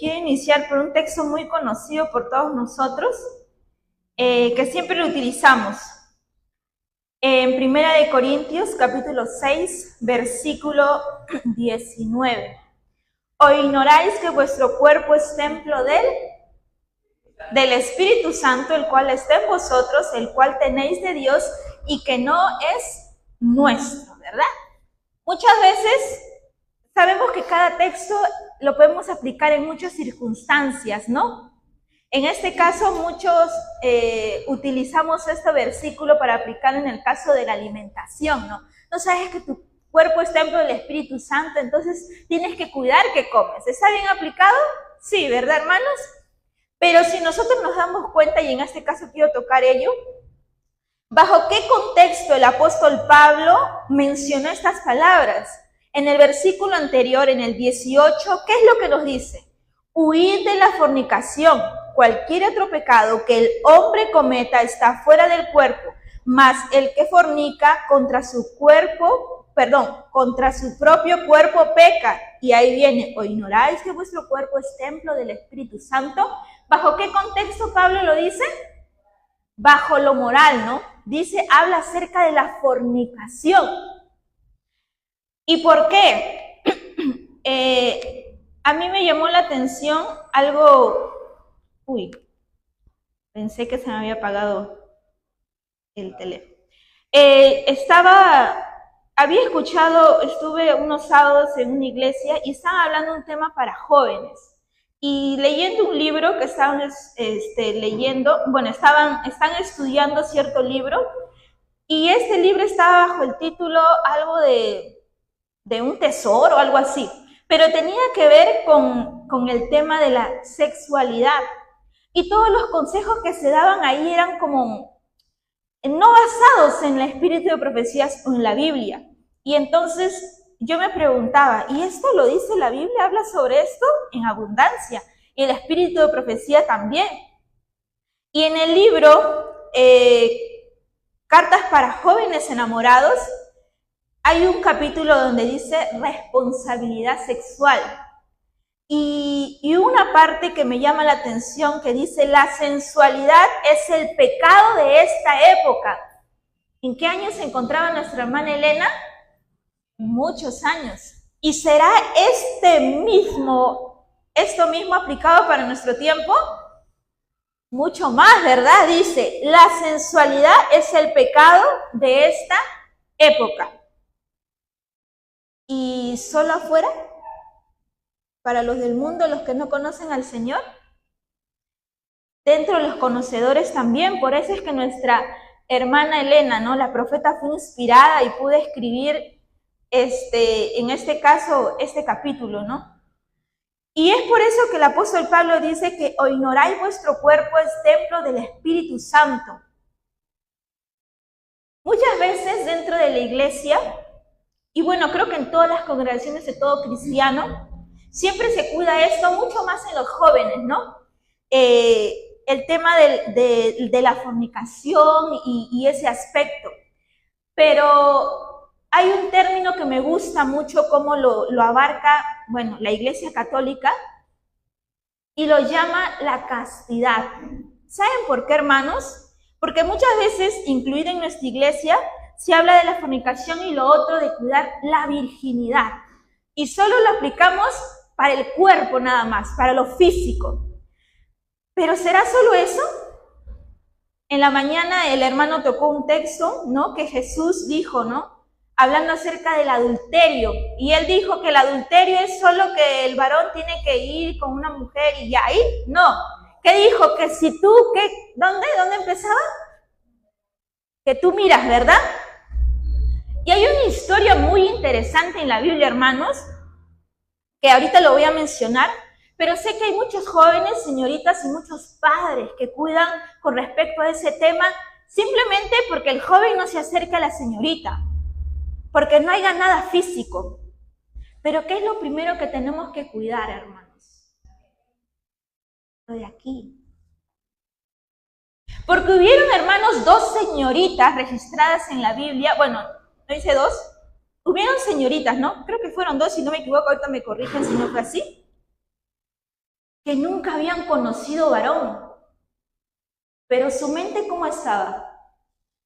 quiero iniciar por un texto muy conocido por todos nosotros, que siempre lo utilizamos. En Primera de Corintios, capítulo 6, versículo 19. ¿O ignoráis que vuestro cuerpo es templo del Espíritu Santo, el cual está en vosotros, el cual tenéis de Dios y que no es nuestro, ¿verdad? Muchas veces sabemos que cada texto lo podemos aplicar en muchas circunstancias, ¿no? En este caso, muchos utilizamos este versículo para aplicar en el caso de la alimentación, ¿no? No sabes que tu cuerpo es templo del Espíritu Santo, entonces tienes que cuidar qué comes. ¿Está bien aplicado? Sí, ¿verdad, hermanos? Pero si nosotros nos damos cuenta, y en este caso quiero tocar ello, ¿bajo qué contexto el apóstol Pablo mencionó estas palabras? En el versículo anterior, en el 18, ¿qué es lo que nos dice? Huid de la fornicación. Cualquier otro pecado que el hombre cometa está fuera del cuerpo, mas el que fornica contra su propio cuerpo peca. Y ahí viene, ¿o ignoráis que vuestro cuerpo es templo del Espíritu Santo? ¿Bajo qué contexto Pablo lo dice? Bajo lo moral, ¿no? Dice, habla acerca de la fornicación. ¿Y por qué? A mí me llamó la atención algo... Uy, pensé que se me había apagado el teléfono. Había escuchado, estuve unos sábados en una iglesia y estaban hablando de un tema para jóvenes. Y leyendo un libro que estaban están estudiando cierto libro, y este libro estaba bajo el título algo de un tesoro o algo así, pero tenía que ver con el tema de la sexualidad. Y todos los consejos que se daban ahí eran como no basados en el espíritu de profecías o en la Biblia. Y entonces yo me preguntaba, ¿y esto lo dice la Biblia? ¿Habla sobre esto? En abundancia. Y el espíritu de profecía también. Y en el libro Cartas para jóvenes enamorados, hay un capítulo donde dice responsabilidad sexual. Y una parte que me llama la atención que dice, la sensualidad es el pecado de esta época. ¿En qué años se encontraba nuestra hermana Elena? Muchos años. ¿Y será esto mismo aplicado para nuestro tiempo? Mucho más, ¿verdad? Dice, la sensualidad es el pecado de esta época. ¿Y solo afuera? Para los del mundo, los que no conocen al Señor. Dentro de los conocedores también. Por eso es que nuestra hermana Elena, ¿no? La profeta, fue inspirada y pudo escribir en este caso, este capítulo, ¿no? Y es por eso que el apóstol Pablo dice que o ignoráis vuestro cuerpo es templo del Espíritu Santo. Muchas veces dentro de la iglesia, y bueno, creo que en todas las congregaciones de todo cristiano, siempre se cuida esto, mucho más en los jóvenes, ¿no? El tema de la fornicación y ese aspecto. Pero hay un término que me gusta mucho cómo lo abarca, bueno, la Iglesia Católica, y lo llama la castidad. ¿Saben por qué, hermanos? Porque muchas veces, incluida en nuestra iglesia, se habla de la fornicación y lo otro de cuidar la virginidad. Y solo lo aplicamos para el cuerpo nada más, para lo físico. ¿Pero será solo eso? En la mañana el hermano tocó un texto, ¿no? Que Jesús dijo, ¿no? Hablando acerca del adulterio. Y él dijo que el adulterio es solo que el varón tiene que ir con una mujer y ya ahí. No. ¿Qué dijo? Que si tú, ¿dónde empezaba? Que tú miras, ¿verdad? Y hay una historia muy interesante en la Biblia, hermanos, que ahorita lo voy a mencionar, pero sé que hay muchos jóvenes, señoritas y muchos padres que cuidan con respecto a ese tema, simplemente porque el joven no se acerca a la señorita, porque no haya nada físico. Pero ¿qué es lo primero que tenemos que cuidar, hermanos? Lo de aquí. Porque hubieron, hermanos, 2 señoritas registradas en la Biblia, bueno, ¿no dice 2? Hubieron señoritas, ¿no? Creo que fueron 2, si no me equivoco, ahorita me corrigen si no fue así. que nunca habían conocido varón. Pero su mente, ¿cómo estaba?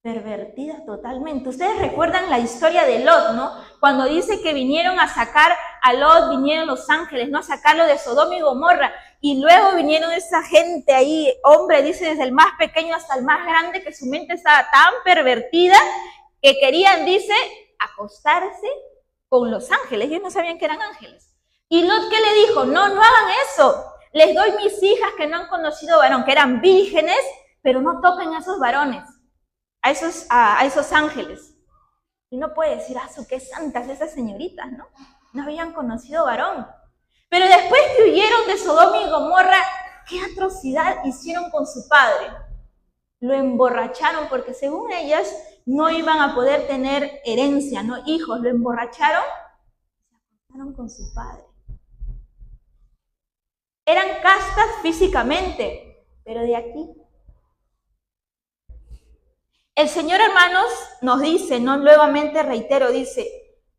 Pervertida totalmente. Ustedes recuerdan la historia de Lot, ¿no? Cuando dice que vinieron a sacar a Lot, vinieron los ángeles, ¿no? A sacarlo de Sodoma y Gomorra. Y luego vinieron esa gente ahí, hombre, dice desde el más pequeño hasta el más grande, que su mente estaba tan pervertida que querían, dice, acostarse con los ángeles. Ellos no sabían que eran ángeles. Y Lot, ¿qué le dijo? No, no hagan eso. Les doy mis hijas que no han conocido varón, que eran vírgenes, pero no toquen a esos varones, a esos ángeles. Y no puede decir, qué santas esas señoritas, ¿no? No habían conocido varón. Pero después que huyeron de Sodoma y Gomorra, ¿qué atrocidad hicieron con su padre? Lo emborracharon porque según ellas no iban a poder tener herencia, no hijos. Lo emborracharon y se acostaron con su padre. Eran castas físicamente, pero de aquí. El Señor, hermanos, nos dice, no nuevamente reitero, dice,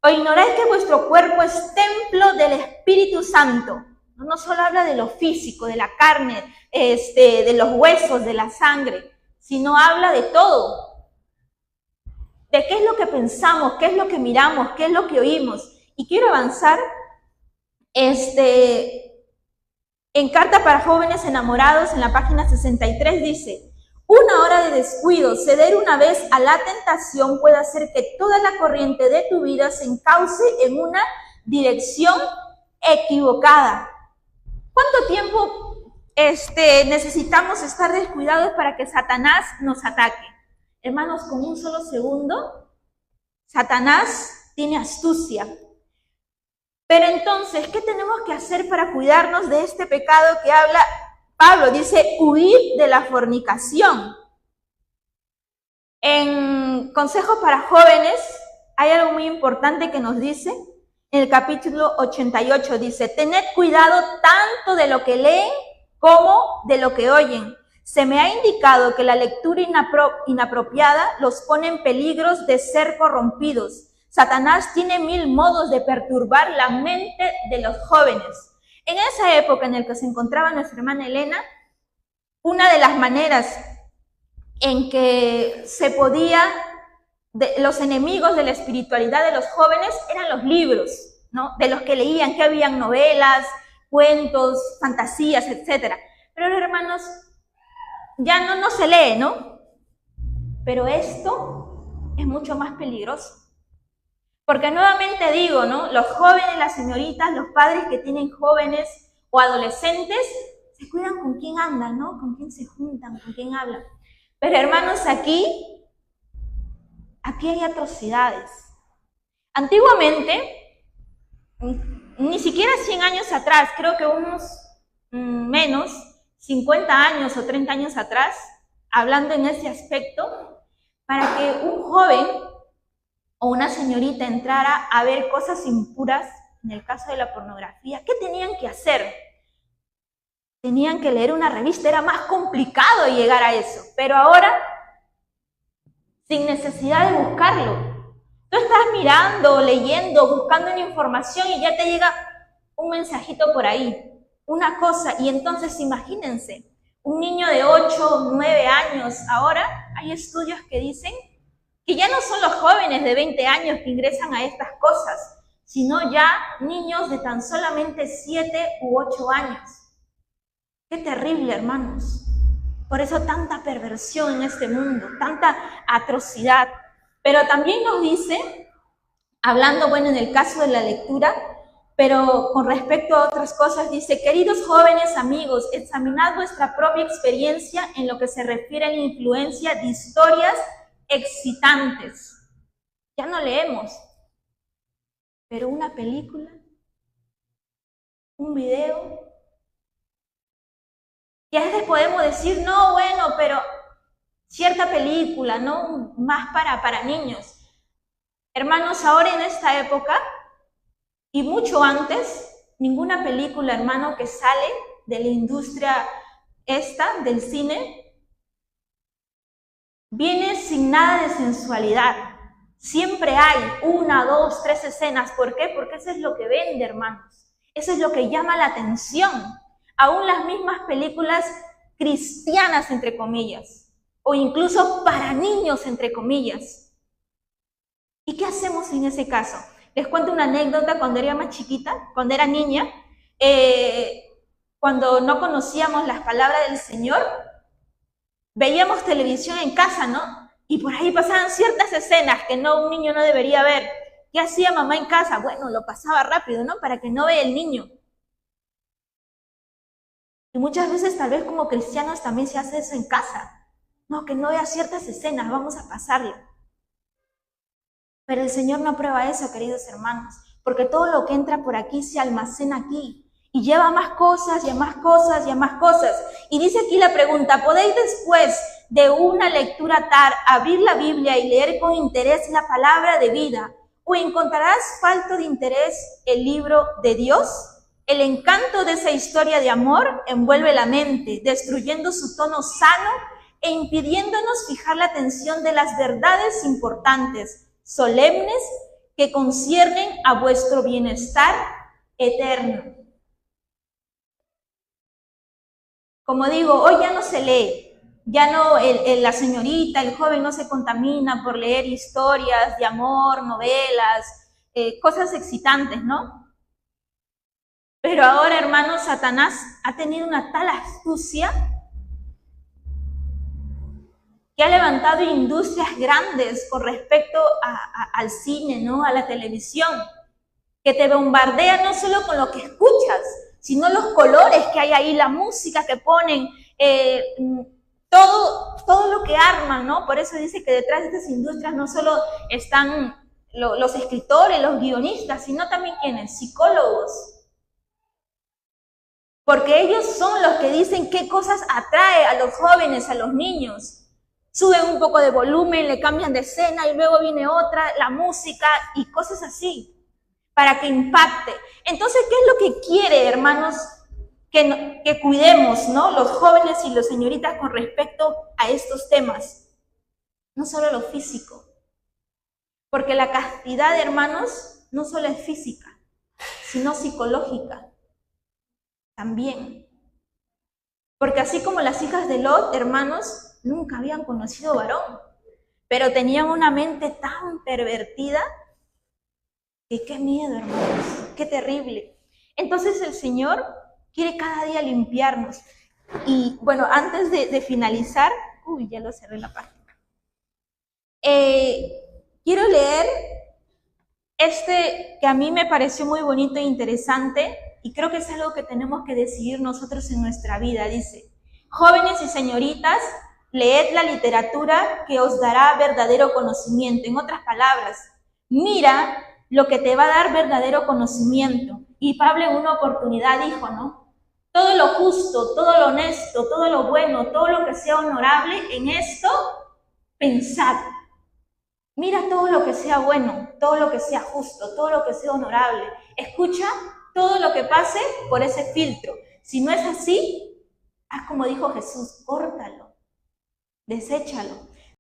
¿o ignoráis que vuestro cuerpo es templo del Espíritu Santo? No solo habla de lo físico, de la carne, de los huesos, de la sangre, sino habla de todo. De qué es lo que pensamos, qué es lo que miramos, qué es lo que oímos. Y quiero avanzar, en Carta para Jóvenes Enamorados, en la página 63, dice, una hora de descuido, ceder una vez a la tentación puede hacer que toda la corriente de tu vida se encauce en una dirección equivocada. ¿Cuánto tiempo necesitamos estar descuidados para que Satanás nos ataque? Hermanos, con un solo segundo, Satanás tiene astucia. Pero entonces, ¿qué tenemos que hacer para cuidarnos de este pecado que habla Pablo? Dice, huir de la fornicación. En Consejos para Jóvenes hay algo muy importante que nos dice, en el capítulo 88, dice, tened cuidado tanto de lo que leen como de lo que oyen. Se me ha indicado que la lectura inapropiada los pone en peligros de ser corrompidos. Satanás tiene 1000 modos de perturbar la mente de los jóvenes. En esa época en la que se encontraba nuestra hermana Elena, una de las maneras en que se podía, los enemigos de la espiritualidad de los jóvenes eran los libros, ¿no? De los que leían, que habían novelas, cuentos, fantasías, etc. Pero hermanos, ya no se lee, ¿no? Pero esto es mucho más peligroso. Porque nuevamente digo, ¿no? Los jóvenes, las señoritas, los padres que tienen jóvenes o adolescentes, se cuidan con quién andan, ¿no? Con quién se juntan, con quién hablan. Pero hermanos, aquí hay atrocidades. Antiguamente, ni siquiera 100 años atrás, creo que unos menos, 50 años o 30 años atrás, hablando en ese aspecto, para que un joven o una señorita entrara a ver cosas impuras, en el caso de la pornografía, ¿qué tenían que hacer? Tenían que leer una revista, era más complicado llegar a eso, pero ahora, sin necesidad de buscarlo, tú estás mirando, leyendo, buscando una información y ya te llega un mensajito por ahí, una cosa, y entonces imagínense, un niño de 8, 9 años, ahora hay estudios que dicen que ya no son los jóvenes de 20 años que ingresan a estas cosas, sino ya niños de tan solamente 7 u 8 años. Qué terrible, hermanos. Por eso tanta perversión en este mundo, tanta atrocidad. Pero también nos dice, hablando, bueno, en el caso de la lectura, pero con respecto a otras cosas, dice, queridos jóvenes amigos, examinad vuestra propia experiencia en lo que se refiere a la influencia de historias excitantes. Ya no leemos, pero una película, un video, y a veces podemos decir, no, bueno, pero cierta película, ¿no? Más para niños. Hermanos, ahora en esta época, y mucho antes, ninguna película, hermano, que sale de la industria del cine, viene sin nada de sensualidad. Siempre hay 1, 2, 3 escenas. ¿Por qué? Porque eso es lo que vende, hermanos. Eso es lo que llama la atención. aún las mismas películas cristianas, entre comillas, o incluso para niños, entre comillas. ¿Y qué hacemos en ese caso? Les cuento una anécdota cuando era más chiquita, cuando era niña, cuando no conocíamos las palabras del Señor, veíamos televisión en casa, ¿no? Y por ahí pasaban ciertas escenas que un niño no debería ver. ¿Qué hacía mamá en casa? Bueno, lo pasaba rápido, ¿no? Para que no vea el niño. Y muchas veces tal vez como cristianos también se hace eso en casa. No, que no vea ciertas escenas, vamos a pasarlo. Pero el Señor no aprueba eso, queridos hermanos, porque todo lo que entra por aquí se almacena aquí. Y lleva más cosas, y a más cosas, y a más cosas. Y dice aquí la pregunta, ¿podéis después de una lectura tal abrir la Biblia y leer con interés la palabra de vida? ¿O encontrarás falto de interés el libro de Dios? El encanto de esa historia de amor envuelve la mente, destruyendo su tono sano e impidiéndonos fijar la atención de las verdades importantes, solemnes, que conciernen a vuestro bienestar eterno. Como digo, hoy ya no se lee, ya no, la señorita, el joven no se contamina por leer historias de amor, novelas, cosas excitantes, ¿no? Pero ahora, hermanos, Satanás ha tenido una tal astucia que ha levantado industrias grandes con respecto al cine, ¿no? A la televisión, que te bombardea no solo con lo que escuchas, sino los colores que hay ahí, la música que ponen, todo lo que arman, ¿no? Por eso dice que detrás de estas industrias no solo están los escritores, los guionistas, sino también ¿quiénes? Psicólogos. Porque ellos son los que dicen qué cosas atrae a los jóvenes, a los niños. Suben un poco de volumen, le cambian de escena y luego viene otra, la música y cosas así, para que impacte. Entonces, ¿qué es lo que quiere, hermanos, que cuidemos, ¿no? Los jóvenes y las señoritas con respecto a estos temas? No solo lo físico, porque la castidad, hermanos, no solo es física, sino psicológica también. Porque así como las hijas de Lot, hermanos, nunca habían conocido varón, pero tenían una mente tan pervertida que qué miedo, hermanos, qué terrible. Entonces el Señor quiere cada día limpiarnos. Y bueno, antes de finalizar, ya lo cerré la página. Quiero leer que a mí me pareció muy bonito e interesante, y creo que es algo que tenemos que decidir nosotros en nuestra vida. Dice, jóvenes y señoritas, leed la literatura que os dará verdadero conocimiento. En otras palabras, mira lo que te va a dar verdadero conocimiento. Y Pablo en una oportunidad dijo, ¿no? Todo lo justo, todo lo honesto, todo lo bueno, todo lo que sea honorable, en esto pensad. Mira todo lo que sea bueno, todo lo que sea justo, todo lo que sea honorable. Escucha todo lo que pase por ese filtro. Si no es así, haz como dijo Jesús, córtalo, deséchalo.